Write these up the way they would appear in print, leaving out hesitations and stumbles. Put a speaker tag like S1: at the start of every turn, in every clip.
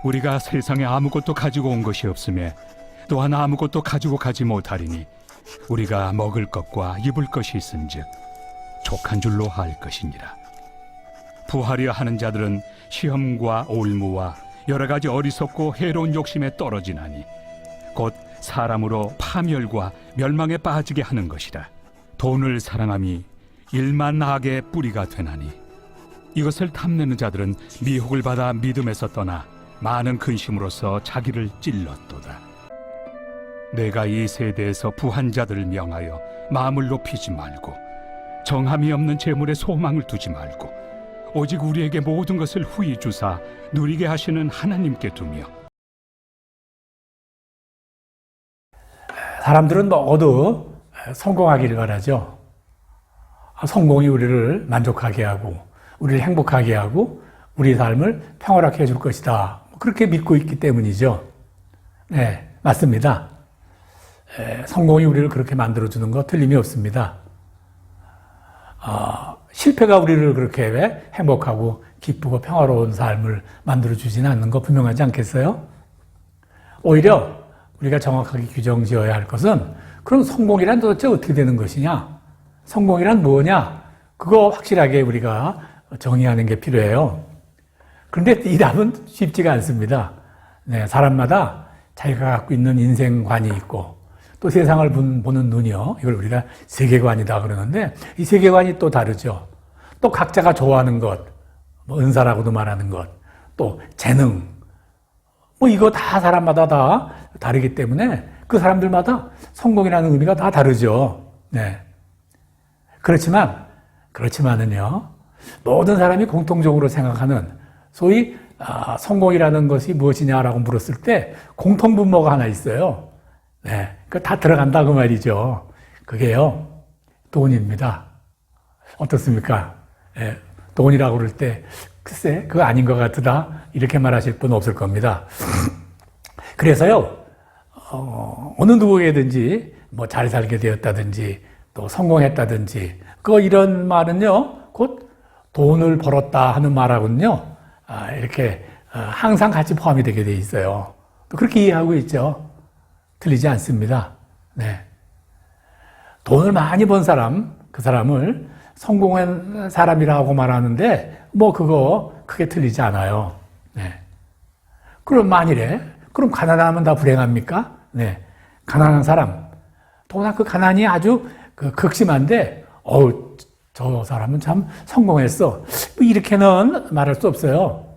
S1: 우리가 세상에 아무것도 가지고 온 것이 없음에 또한 아무것도 가지고 가지 못하리니 우리가 먹을 것과 입을 것이 있은즉 족한 줄로 알 것이니라. 부하려 하는 자들은 시험과 올무와 여러 가지 어리석고 해로운 욕심에 떨어지나니 곧 사람으로 파멸과 멸망에 빠지게 하는 것이라. 돈을 사랑함이 일만 악의 뿌리가 되나니 이것을 탐내는 자들은 미혹을 받아 믿음에서 떠나 많은 근심으로써 자기를 찔렀도다. 내가 이 세대에서 부한 자들을 명하여 마음을 높이지 말고 정함이 없는 재물에 소망을 두지 말고 오직 우리에게 모든 것을 후히 주사 누리게 하시는 하나님께 두며.
S2: 사람들은 모두 성공하기를 바라죠. 성공이 우리를 만족하게 하고 우리를 행복하게 하고 우리 삶을 평화롭게 해줄 것이다. 그렇게 믿고 있기 때문이죠. 네, 맞습니다. 성공이 우리를 그렇게 만들어주는 거 틀림이 없습니다. 실패가 우리를 그렇게 행복하고 기쁘고 평화로운 삶을 만들어주지는 않는 거 분명하지 않겠어요? 오히려 우리가 정확하게 규정 지어야 할 것은 그럼 성공이란 도대체 어떻게 되는 것이냐? 성공이란 뭐냐? 그거 확실하게 우리가 정의하는 게 필요해요. 그런데 이 답은 쉽지가 않습니다. 네, 사람마다 자기가 갖고 있는 인생관이 있고 또 세상을 보는 눈이요. 이걸 우리가 세계관이다 그러는데 이 세계관이 또 다르죠. 또 각자가 좋아하는 것, 뭐 은사라고도 말하는 것, 또 재능, 뭐 이거 다 사람마다 다 다르기 때문에 그 사람들마다 성공이라는 의미가 다 다르죠. 네. 그렇지만은요, 모든 사람이 공통적으로 생각하는 소위 성공이라는 것이 무엇이냐라고 물었을 때 공통분모가 하나 있어요. 네, 그 다 들어간다 그 말이죠. 그게요, 돈입니다. 어떻습니까? 네, 돈이라고 그럴 때 글쎄 그거 아닌 것 같다 이렇게 말하실 분 없을 겁니다. 그래서요, 어느 누구에든지 뭐 잘 살게 되었다든지 또 성공했다든지 이런 말은요, 곧 돈을 벌었다 하는 말하고는요, 이렇게 항상 같이 포함이 되게 돼 있어요. 또 그렇게 이해하고 있죠. 틀리지 않습니다. 네. 돈을 많이 번 사람, 그 사람을 성공한 사람이라고 말하는데 뭐 그거 크게 틀리지 않아요. 네. 그럼 만일에 그럼 가난하면 다 불행합니까? 네. 가난한 사람, 더구나 그 가난이 아주 극심한데 저 사람은 참 성공했어. 뭐 이렇게는 말할 수 없어요.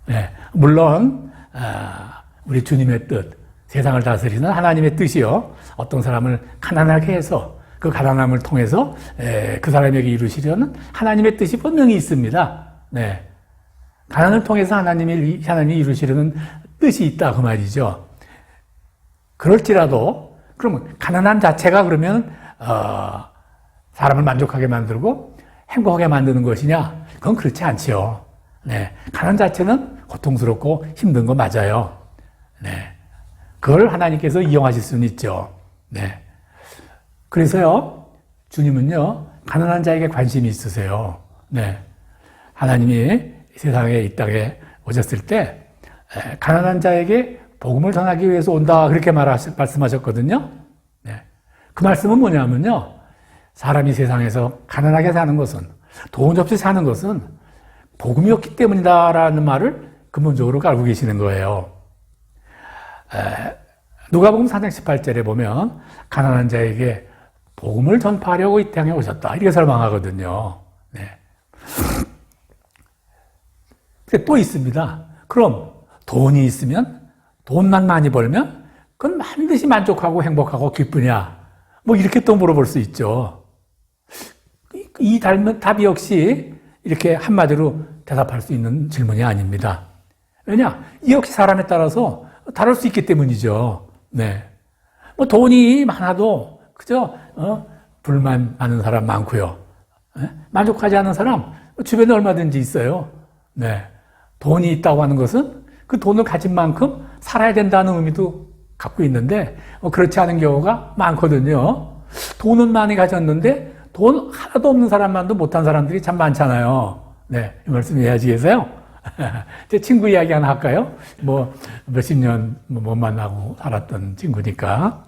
S2: 네. 물론 우리 주님의 뜻, 세상을 다스리는 하나님의 뜻이요. 어떤 사람을 가난하게 해서 그 가난함을 통해서 그 사람에게 이루시려는 하나님의 뜻이 분명히 있습니다. 네. 가난을 통해서 하나님이 이루시려는 뜻이 있다 그 말이죠. 그럴지라도 그러면 가난함 자체가 그러면 사람을 만족하게 만들고 행복하게 만드는 것이냐? 그건 그렇지 않지요. 네. 가난 자체는 고통스럽고 힘든 거 맞아요. 네. 그걸 하나님께서 이용하실 수는 있죠. 네. 그래서요, 주님은요, 가난한 자에게 관심이 있으세요. 네. 하나님이 세상에 이 땅에 오셨을 때, 가난한 자에게 복음을 전하기 위해서 온다, 그렇게 말씀하셨거든요. 네. 그 말씀은 뭐냐면요, 사람이 세상에서 가난하게 사는 것은, 돈 없이 사는 것은 복음이 없기 때문이다라는 말을 근본적으로 알고 계시는 거예요. 누가복음 4장 18절에 보면 가난한 자에게 복음을 전파하려고 이 땅에 오셨다 이렇게 설명하거든요. 네. 근데 또 있습니다. 그럼 돈이 있으면 돈만 많이 벌면 그건 반드시 만족하고 행복하고 기쁘냐? 뭐 이렇게 또 물어볼 수 있죠. 이 답이 역시 이렇게 한마디로 대답할 수 있는 질문이 아닙니다. 왜냐? 이 역시 사람에 따라서 다를 수 있기 때문이죠. 네. 뭐 돈이 많아도 그죠? 불만 많은 사람 많고요. 만족하지 않는 사람 주변에 얼마든지 있어요. 네. 돈이 있다고 하는 것은 그 돈을 가진 만큼 살아야 된다는 의미도 갖고 있는데 그렇지 않은 경우가 많거든요. 돈은 많이 가졌는데 돈 하나도 없는 사람만도 못한 사람들이 참 많잖아요. 네. 이 말씀 이해하시겠어요? 제 친구 이야기 하나 할까요? 뭐 몇십 년 못 만나고 살았던 친구니까.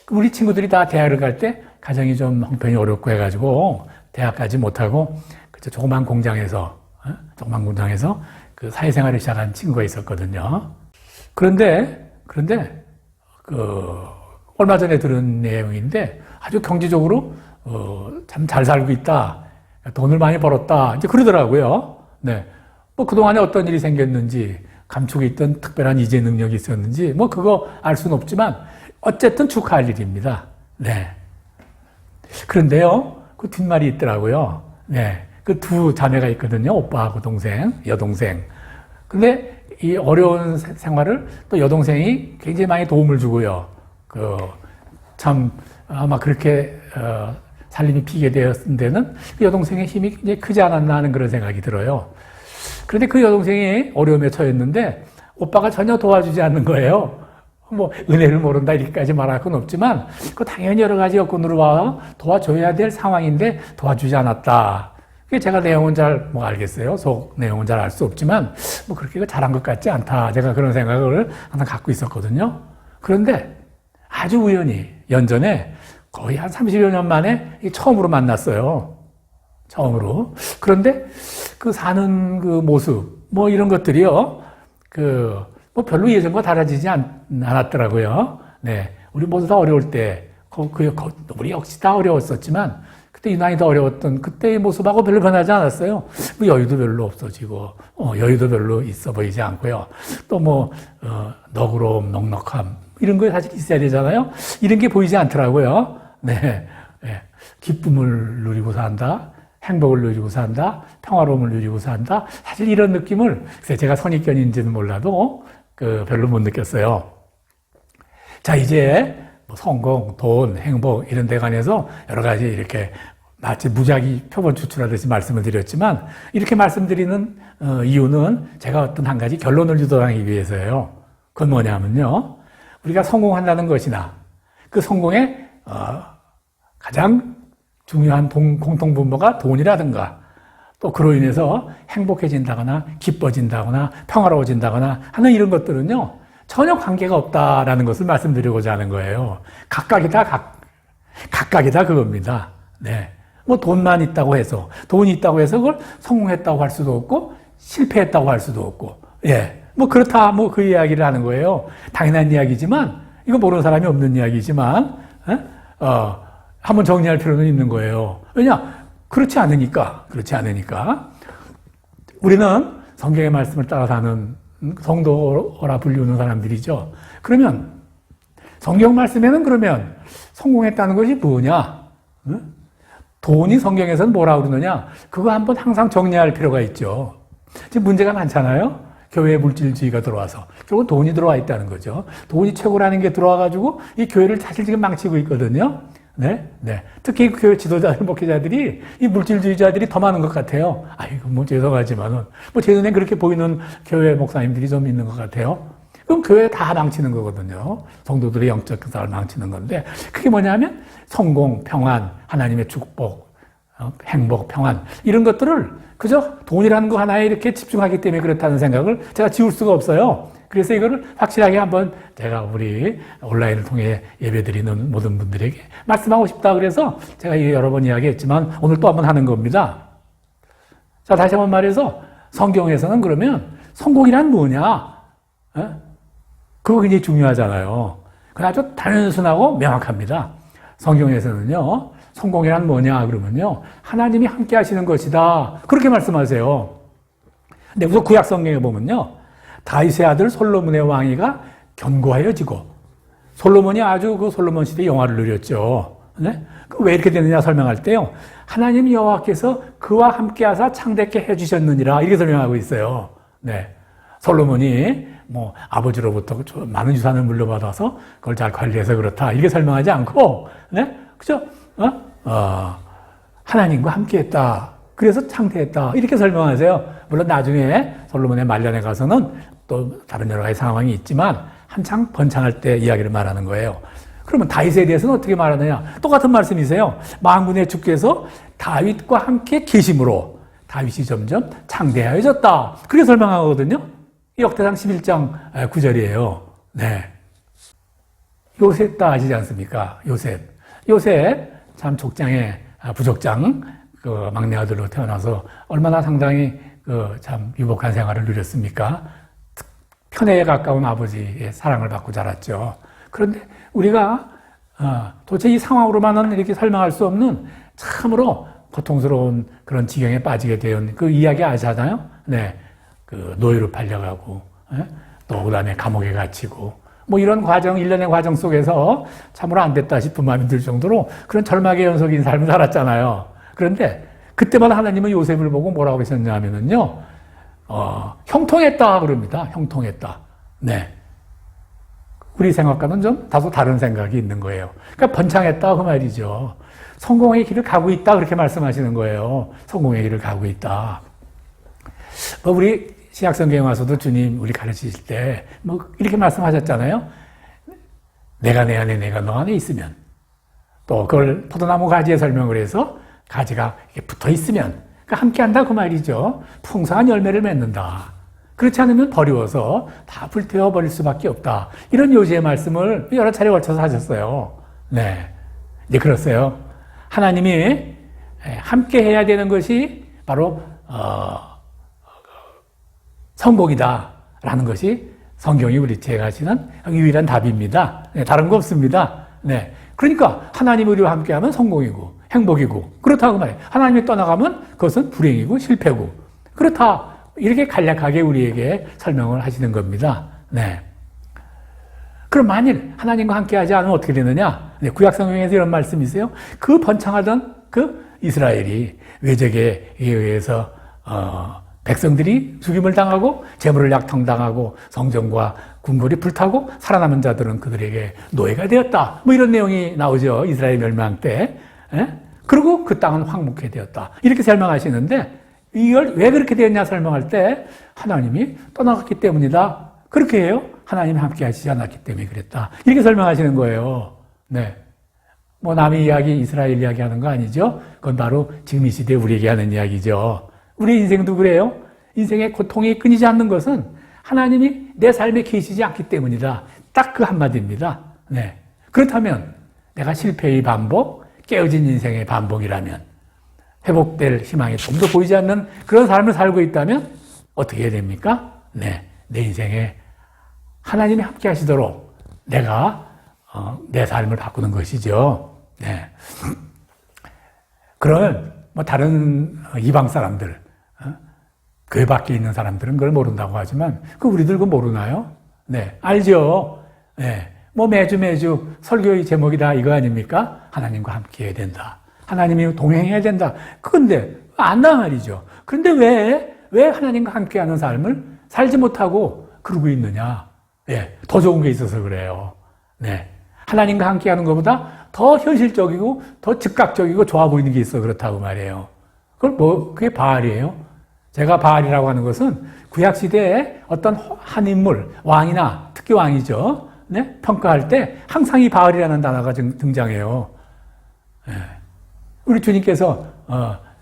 S2: 우리 친구들이 다 대학을 갈 때 가정이 좀 형편이 어렵고 해가지고 대학 가지 못하고 그저 조그만 공장에서 그 사회생활을 시작한 친구가 있었거든요. 그런데 그 얼마 전에 들은 내용인데 아주 경제적으로 참 잘 살고 있다. 돈을 많이 벌었다. 이제 그러더라고요. 네. 뭐 그동안에 어떤 일이 생겼는지, 감축에 있던 특별한 이재 능력이 있었는지, 뭐 그거 알 수는 없지만, 어쨌든 축하할 일입니다. 네. 그런데요, 그 뒷말이 있더라고요. 네. 그 두 자매가 있거든요. 오빠하고 동생, 여동생. 근데 이 어려운 생활을 또 여동생이 굉장히 많이 도움을 주고요. 참, 아마 그렇게, 살림이 피게 되었은 데는 그 여동생의 힘이 굉장히 크지 않았나 하는 그런 생각이 들어요. 그런데 그 여동생이 어려움에 처했는데 오빠가 전혀 도와주지 않는 거예요. 뭐 은혜를 모른다 이렇게까지 말할 건 없지만 그 당연히 여러 가지 여건으로 와 도와줘야 될 상황인데 도와주지 않았다. 그게 제가 내용은 잘 뭐 알겠어요. 속 내용은 잘 알 수 없지만 뭐 그렇게 잘한 것 같지 않다. 제가 그런 생각을 항상 갖고 있었거든요. 그런데 아주 우연히 연전에 거의 한 30여 년 만에 처음으로 만났어요. 처음으로. 그런데 그 사는 그 모습, 뭐 이런 것들이요. 뭐 별로 예전과 달라지지 않았더라고요. 네. 우리 모두 다 어려울 때, 우리 역시 다 어려웠었지만, 그때 유난히 더 어려웠던 그때의 모습하고 별로 변하지 않았어요. 뭐 여유도 별로 없어지고, 여유도 별로 있어 보이지 않고요. 또 뭐, 너그러움, 넉넉함, 이런 거에 사실 있어야 되잖아요. 이런 게 보이지 않더라고요. 네. 네. 기쁨을 누리고 산다. 행복을 누리고 산다. 평화로움을 누리고 산다. 사실 이런 느낌을 제가 선입견인지는 몰라도 별로 못 느꼈어요. 자, 이제 뭐 성공, 돈, 행복 이런 데 관해서 여러 가지 이렇게 마치 무작위 표본 추출하듯이 말씀을 드렸지만 이렇게 말씀드리는 이유는 제가 어떤 한 가지 결론을 유도하기 위해서예요. 그건 뭐냐면요. 우리가 성공한다는 것이나 그 성공의 가장 중요한 공통분모가 돈이라든가 또 그로 인해서 행복해진다거나 기뻐진다거나 평화로워진다거나 하는 이런 것들은요 전혀 관계가 없다라는 것을 말씀드리고자 하는 거예요. 각각이다 그겁니다. 네. 뭐 돈만 있다고 해서 돈이 있다고 해서 그걸 성공했다고 할 수도 없고 실패했다고 할 수도 없고 예. 뭐 그렇다 뭐 그 이야기를 하는 거예요. 당연한 이야기지만 이거 모르는 사람이 없는 이야기지만 한번 정리할 필요는 있는 거예요. 왜냐? 그렇지 않으니까. 우리는 성경의 말씀을 따라 사는 성도라 불리우는 사람들이죠. 그러면 성경 말씀에는 그러면 성공했다는 것이 뭐냐? 돈이 성경에서는 뭐라고 그러느냐? 그거 한번 항상 정리할 필요가 있죠. 지금 문제가 많잖아요. 교회에 물질주의가 들어와서 결국 돈이 들어와 있다는 거죠. 돈이 최고라는 게 들어와가지고 이 교회를 사실 지금 망치고 있거든요. 네. 특히 교회 지도자들, 목회자들이 이 물질주의자들이 더 많은 것 같아요. 아이고, 뭐 죄송하지만은 뭐 제 눈에 그렇게 보이는 교회 목사님들이 좀 있는 것 같아요. 그럼 교회 다 망치는 거거든요. 성도들의 영적 기사를 망치는 건데 그게 뭐냐면 성공, 평안, 하나님의 축복, 행복, 평안 이런 것들을 그저 돈이라는 거 하나에 이렇게 집중하기 때문에 그렇다는 생각을 제가 지울 수가 없어요. 그래서 이거를 확실하게 한번 제가 우리 온라인을 통해 예배드리는 모든 분들에게 말씀하고 싶다 그래서 제가 여러 번 이야기했지만 오늘 또 한번 하는 겁니다. 자, 다시 한번 말해서 성경에서는 그러면 성공이란 뭐냐? 그거 굉장히 중요하잖아요. 그건 아주 단순하고 명확합니다. 성경에서는요. 성공이란 뭐냐 그러면요. 하나님이 함께 하시는 것이다. 그렇게 말씀하세요. 근데 우선 구약 성경에 보면요. 다윗의 아들 솔로몬의 왕위가 견고하여지고 솔로몬이 아주 그 솔로몬 시대 영화를 누렸죠. 네? 왜 이렇게 되느냐 설명할 때요. 하나님 여호와께서 그와 함께 하사 창대케 해주셨느니라 이렇게 설명하고 있어요. 네. 솔로몬이 뭐 아버지로부터 많은 유산을 물려받아서 그걸 잘 관리해서 그렇다 이렇게 설명하지 않고 네? 그죠? 하나님과 함께했다. 그래서 창대했다. 이렇게 설명하세요. 물론 나중에 솔로몬의 말년에 가서는 또 다른 여러 가지 상황이 있지만 한창 번창할 때 이야기를 말하는 거예요. 그러면 다윗에 대해서는 어떻게 말하느냐? 똑같은 말씀이세요. 만군의 주께서 다윗과 함께 계심으로 다윗이 점점 창대해졌다. 그렇게 설명하거든요. 역대상 11장 9절이에요. 네. 요셉 다 아시지 않습니까? 요셉 참 족장의 부족장 그 막내 아들로 태어나서 얼마나 상당히 그 참 유복한 생활을 누렸습니까? 편애에 가까운 아버지의 사랑을 받고 자랐죠. 그런데 우리가 도대체 이 상황으로만은 이렇게 설명할 수 없는 참으로 고통스러운 그런 지경에 빠지게 된 그 이야기 아시잖아요? 네. 그 노예로 팔려가고, 또 그 다음에 감옥에 갇히고, 뭐 이런 과정, 일련의 과정 속에서 참으로 안 됐다 싶은 마음이 들 정도로 그런 절망의 연속인 삶을 살았잖아요. 그런데 그때마다 하나님은 요셉을 보고 뭐라고 하셨냐 하면은요, 형통했다 그럽니다. 형통했다. 네. 우리 생각과는 좀 다소 다른 생각이 있는 거예요. 그러니까 번창했다 그 말이죠. 성공의 길을 가고 있다 그렇게 말씀하시는 거예요. 성공의 길을 가고 있다. 뭐 우리 신약성경에 와서도 주님 우리 가르치실 때 뭐 이렇게 말씀하셨잖아요. 내가 내 안에 내가 너 안에 있으면, 또 그걸 포도나무 가지에 설명을 해서 가지가 이렇게 붙어 있으면 그러니까 함께 한다 그 말이죠. 풍성한 열매를 맺는다. 그렇지 않으면 버리워서 다 불태워 버릴 수밖에 없다. 이런 요지의 말씀을 여러 차례 걸쳐서 하셨어요. 네. 이제 그렇어요. 하나님이 함께 해야 되는 것이 바로 성공이다라는 것이 성경이 우리에게 가시는 유일한 답입니다. 네, 다른 거 없습니다. 네. 그러니까 하나님이 우리와 함께하면 성공이고 행복이고 그렇다고 말해요. 하나님이 떠나가면 그것은 불행이고 실패고 그렇다. 이렇게 간략하게 우리에게 설명을 하시는 겁니다. 네. 그럼 만일 하나님과 함께하지 않으면 어떻게 되느냐? 네, 구약성경에서 이런 말씀이 있어요. 그 번창하던 그 이스라엘이 외적에 의해서 백성들이 죽임을 당하고 재물을 약통당하고 성전과 궁궐이 불타고 살아남은 자들은 그들에게 노예가 되었다. 뭐 이런 내용이 나오죠. 이스라엘 멸망 때. 그리고 그 땅은 황무케 되었다. 이렇게 설명하시는데 이걸 왜 그렇게 되었냐 설명할 때 하나님이 떠나갔기 때문이다. 그렇게 해요. 하나님이 함께 하시지 않았기 때문에 그랬다. 이렇게 설명하시는 거예요. 네. 뭐 남의 이야기, 이스라엘 이야기 하는 거 아니죠? 그건 바로 지금 이 시대에 우리에게 하는 이야기죠. 우리 인생도 그래요. 인생의 고통이 끊이지 않는 것은 하나님이 내 삶에 계시지 않기 때문이다. 딱 그 한마디입니다. 네. 그렇다면 내가 실패의 반복, 깨어진 인생의 반복이라면 회복될 희망이 좀 더 보이지 않는 그런 삶을 살고 있다면 어떻게 해야 됩니까? 네. 내 인생에 하나님이 함께 하시도록 내가 내 삶을 바꾸는 것이죠. 네. 그러면 뭐 다른 이방 사람들, 교회 밖에 있는 사람들은 그걸 모른다고 하지만 그 우리들 그거 모르나요? 네, 알죠. 네. 뭐 매주 설교의 제목이 다 이거 아닙니까? 하나님과 함께 해야 된다. 하나님이 동행해야 된다. 그런데 안다 말이죠. 그런데 왜 하나님과 함께하는 삶을 살지 못하고 그러고 있느냐? 예, 더 좋은 게 있어서 그래요. 네, 하나님과 함께하는 것보다 더 현실적이고 더 즉각적이고 좋아 보이는 게 있어 그렇다고 말이에요. 그게 바알이에요. 제가 바알이라고 하는 것은 구약 시대에 어떤 한 인물, 왕이나 특히 왕이죠. 네, 평가할 때 항상 이 바알이라는 단어가 등장해요. 예. 우리 주님께서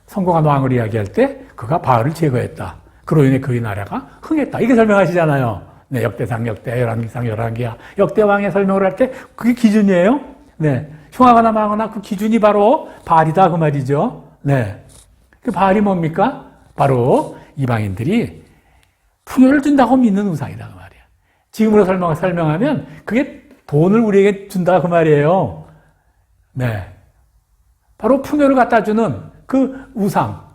S2: 성공한 왕을 이야기할 때 그가 바알을 제거했다. 그로 인해 그의 나라가 흥했다. 이렇게 설명하시잖아요. 네, 역대상, 열왕기상, 열왕기하. 역대왕의 설명을 할 때 그게 기준이에요. 네, 흉하거나 망하거나 그 기준이 바로 바알이다 그 말이죠. 네, 그 바알이 뭡니까? 바로 이방인들이 풍요를 준다고 믿는 우상이다 그 말이야. 지금으로 설명하면 그게 돈을 우리에게 준다 그 말이에요. 네, 바로 풍요를 갖다 주는 그 우상.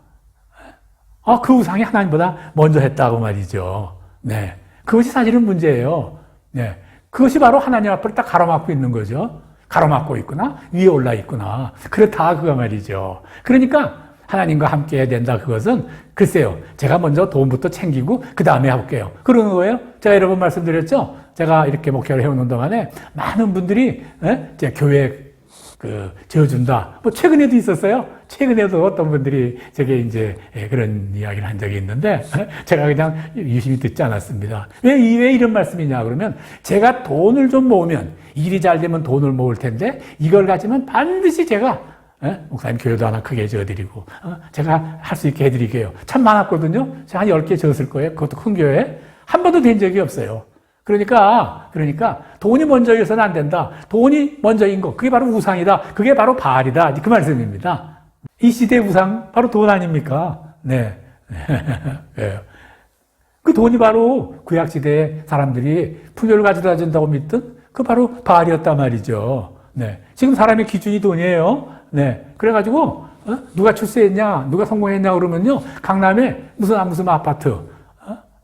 S2: 그 우상이 하나님보다 먼저 했다고 말이죠. 네. 그것이 사실은 문제예요. 네. 그것이 바로 하나님 앞을 딱 가로막고 있는 거죠. 가로막고 있구나, 위에 올라 있구나. 그렇다, 그거 말이죠. 그러니까 하나님과 함께 해야 된다, 그것은 글쎄요. 제가 먼저 돈부터 챙기고 그 다음에 해볼게요. 그러는 거예요. 제가 여러 번 말씀드렸죠. 제가 이렇게 목회를 해오는 동안에 많은 분들이 제 교회 지어준다. 뭐, 최근에도 있었어요. 최근에도 어떤 분들이 제게 이제 그런 이야기를 한 적이 있는데, 제가 그냥 유심히 듣지 않았습니다. 왜 이런 말씀이냐, 그러면, 제가 돈을 좀 모으면, 일이 잘 되면 돈을 모을 텐데, 이걸 가지면 반드시 제가, 예? 목사님 교회도 하나 크게 지어드리고, 제가 할 수 있게 해드릴게요. 참 많았거든요. 제가 한 10개 지었을 거예요. 그것도 큰 교회. 한 번도 된 적이 없어요. 그러니까 돈이 먼저여서는 안 된다. 돈이 먼저인 거. 그게 바로 우상이다. 그게 바로 바알이다. 그 말씀입니다. 이 시대의 우상, 바로 돈 아닙니까? 네. 네. 그 돈이 바로 구약시대에 사람들이 풍요를 가져다 준다고 믿던 그 바로 바알이었단 말이죠. 네. 지금 사람의 기준이 돈이에요. 네. 그래가지고, 누가 출세했냐, 누가 성공했냐 그러면요. 강남에 무슨 아파트,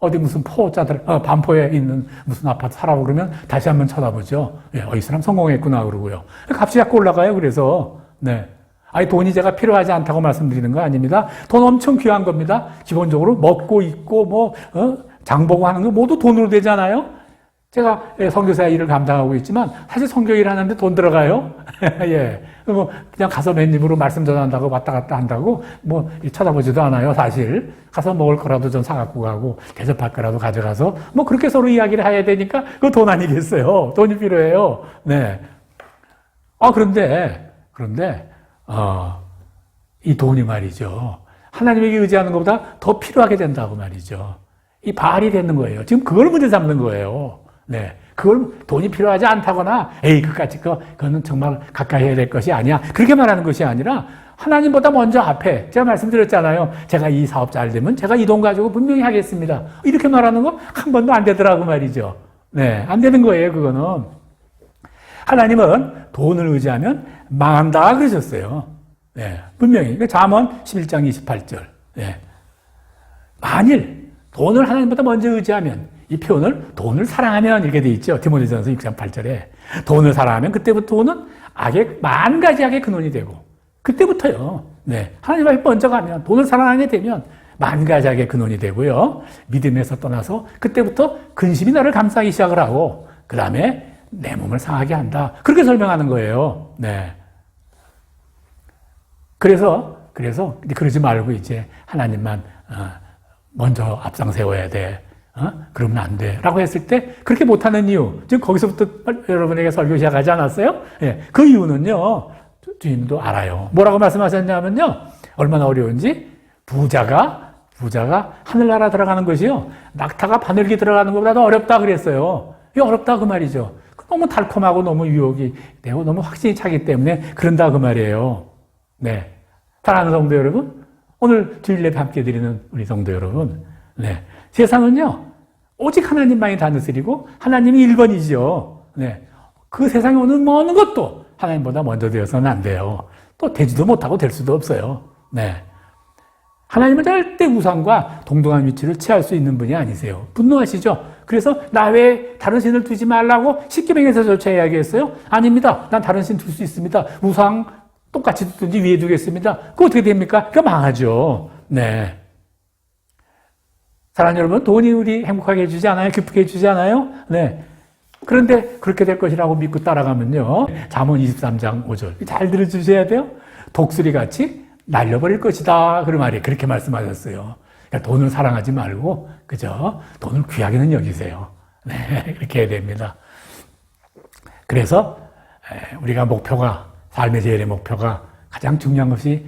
S2: 어디 무슨 포자들, 반포에 있는 무슨 아파트 사라고 그러면 다시 한번 쳐다보죠. 예, 이 사람 성공했구나 그러고요. 값이 자꾸 올라가요. 그래서, 네. 아니, 돈이 제가 필요하지 않다고 말씀드리는 거 아닙니다. 돈 엄청 귀한 겁니다. 기본적으로 먹고 입고 장보고 하는 거 모두 돈으로 되잖아요. 제가 선교사 일을 감당하고 있지만 사실 선교 일 하는데 돈 들어가요. 예. 그냥 가서 맨입으로 말씀 전한다고 왔다 갔다 한다고 쳐다보지도 않아요. 사실 가서 먹을 거라도 좀 사갖고 가고 대접할 거라도 가져가서 그렇게 서로 이야기를 해야 되니까 그거 돈 아니겠어요. 돈이 필요해요. 네. 그런데 이 돈이 말이죠. 하나님에게 의지하는 것보다 더 필요하게 된다고 말이죠. 이 바알이 되는 거예요. 지금 그걸 문제 삼는 거예요. 네. 그걸 돈이 필요하지 않다거나, 그거는 정말 가까이 해야 될 것이 아니야. 그렇게 말하는 것이 아니라, 하나님보다 먼저 앞에, 제가 말씀드렸잖아요. 제가 이 사업 잘 되면 제가 이 돈 가지고 분명히 하겠습니다. 이렇게 말하는 거 한 번도 안 되더라고 말이죠. 네. 안 되는 거예요, 그거는. 하나님은 돈을 의지하면 망한다 그러셨어요. 네. 분명히. 잠언 11장 28절. 네. 만일 돈을 하나님보다 먼저 의지하면 이 표현을 돈을 사랑하면 이렇게 돼 있죠. 디모데전서 6장 8절에 돈을 사랑하면 그때부터 돈은 만 가지 악의 근원이 되고 그때부터요. 네. 하나님 앞에 먼저 가면 돈을 사랑하게 되면 만 가지 악의 근원이 되고요. 믿음에서 떠나서 그때부터 근심이 나를 감싸기 시작을 하고 그 다음에 내 몸을 상하게 한다. 그렇게 설명하는 거예요. 네. 그래서 그러지 말고 이제 하나님만 먼저 앞장 세워야 돼. 그러면 안 돼. 라고 했을 때 그렇게 못하는 이유. 지금 거기서부터 여러분에게 설교 시작하지 않았어요? 예. 그 이유는요. 주님도 알아요. 뭐라고 말씀하셨냐면요. 얼마나 어려운지 부자가 하늘나라 들어가는 것이요. 낙타가 바늘기 들어가는 것보다 더 어렵다 그랬어요. 이게 어렵다 그 말이죠. 너무 달콤하고 너무 유혹이 되고 너무 확신이 차기 때문에 그런다 그 말이에요. 네. 사랑하는 성도 여러분, 오늘 주일 예배 함께 드리는 우리 성도 여러분, 네. 세상은요, 오직 하나님만이 다스리고 하나님이 1번이죠. 네. 그 세상에 오는 어느 것도 하나님보다 먼저 되어서는 안 돼요. 또 되지도 못하고 될 수도 없어요. 네. 하나님은 절대 우상과 동등한 위치를 취할 수 있는 분이 아니세요. 분노하시죠? 그래서 나 외에 다른 신을 두지 말라고 십계명에서 절차 이야기했어요? 아닙니다. 난 다른 신 둘 수 있습니다. 우상 똑같이 두든지 위에 두겠습니다. 그거 어떻게 됩니까? 그거 망하죠. 네. 사랑하는 여러분, 돈이 우리 행복하게 해주지 않아요? 기쁘게 해주지 않아요? 네. 그런데 그렇게 될 것이라고 믿고 따라가면요. 잠언 23장 5절. 잘 들어주셔야 돼요. 독수리 같이 날려버릴 것이다. 그 말이 그렇게 말씀하셨어요. 그러니까 돈을 사랑하지 말고, 그죠? 돈을 귀하게는 여기세요. 네. 그렇게 해야 됩니다. 그래서 우리가 삶의 제일의 목표가 가장 중요한 것이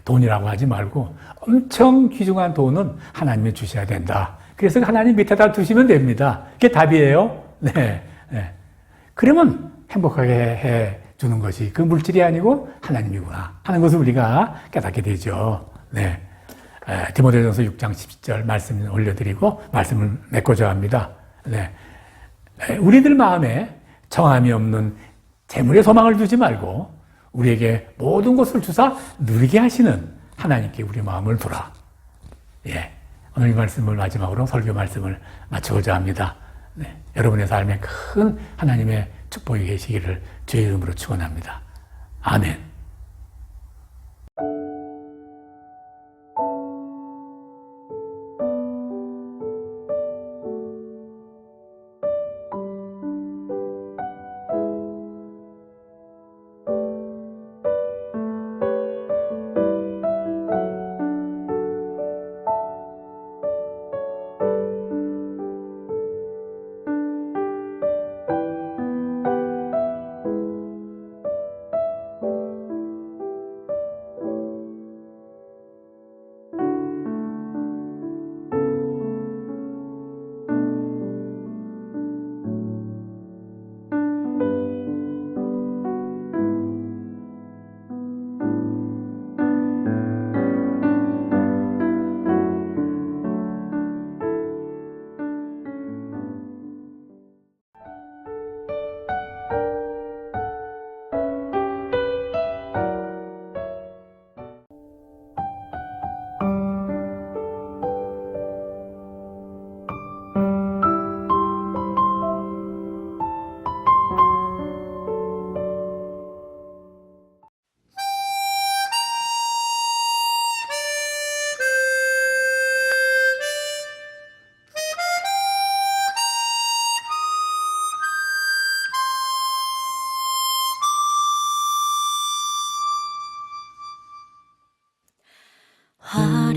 S2: 돈이라고 하지 말고 엄청 귀중한 돈은 하나님이 주셔야 된다. 그래서 하나님 밑에다 두시면 됩니다. 그게 답이에요. 네. 네. 그러면 행복하게 해 주는 것이 그 물질이 아니고 하나님이구나 하는 것을 우리가 깨닫게 되죠. 네. 디모데전서 6장 10절 말씀을 올려드리고 말씀을 맺고자 합니다. 네. 우리들 마음에 정함이 없는 재물의 소망을 두지 말고 우리에게 모든 것을 주사 누리게 하시는 하나님께 우리 마음을 두라. 예. 오늘 이 말씀을 마지막으로 설교 말씀을 마치고자 합니다. 네. 여러분의 삶에 큰 하나님의 축복이 계시기를 주의 이름으로 축원합니다. 아멘.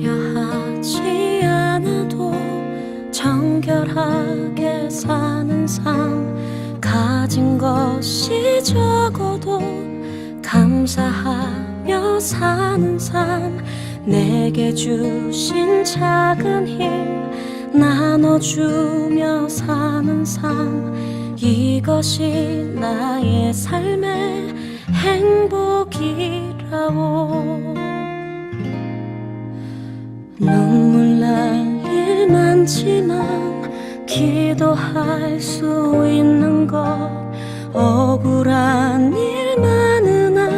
S3: 하려 하지 않아도 정결하게 사는 삶, 가진 것이 적어도 감사하며 사는 삶, 내게 주신 작은 힘 나눠주며 사는 삶, 이것이 나의 삶의 행복이라오. 눈물 날 일 많지만 기도할 수 있는 것, 억울한 일 많으나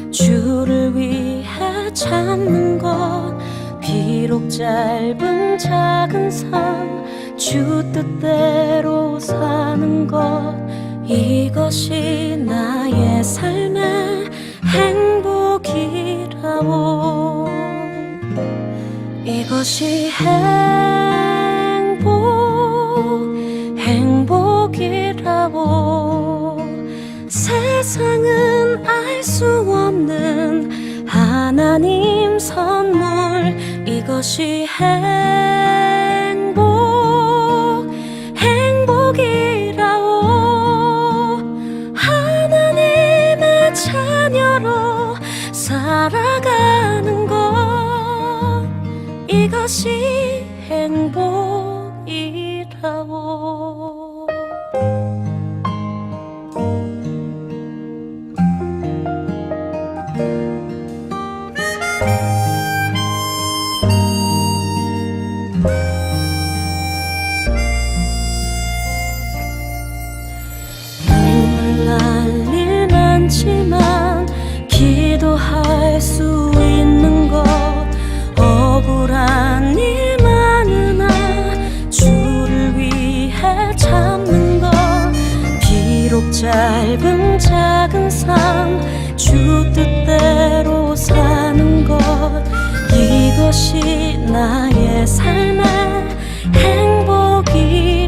S3: 주를 위해 참는 것, 비록 짧은 작은 삶 주 뜻대로 사는 것, 이것이 나의 삶의 행복이라오. 이것이 행복이라오. 세상은 알 수 없는 하나님 선물, 이것이 행복이라오. 하나님의 자녀로 살아가는 것, 이것이 행복이라오. 눈물 날 일 많지만 기도할 수 있는 것, 억울한 일 많으나 주를 위해 참는 것, 비록 짧은 작은 삶 주 뜻대로 사는 것, 이것이 나의 삶의 행복이라오.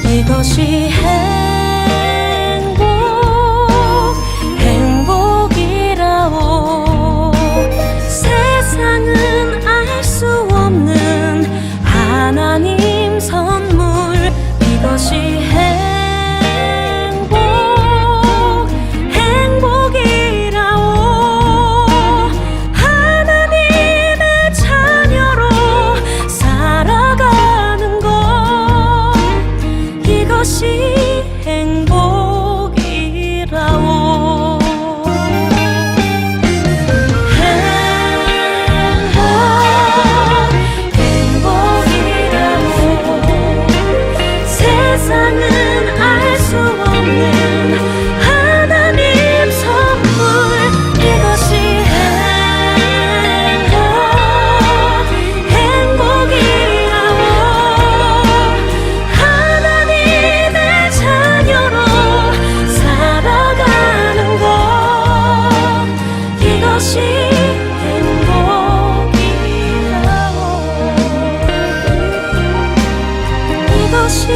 S3: 이것이 행복이라오. 세상은 알 수 없는 하나님 선물, 이것이 행복이라오. 하나님의 자녀로 살아가는 것, 이것이 행복이라오. 세상은 알 수 없는 하나님 선물, 이것이 행복이라오. 하나님의 자녀로 살아가는 것, 이것이 행복이라오. 이것이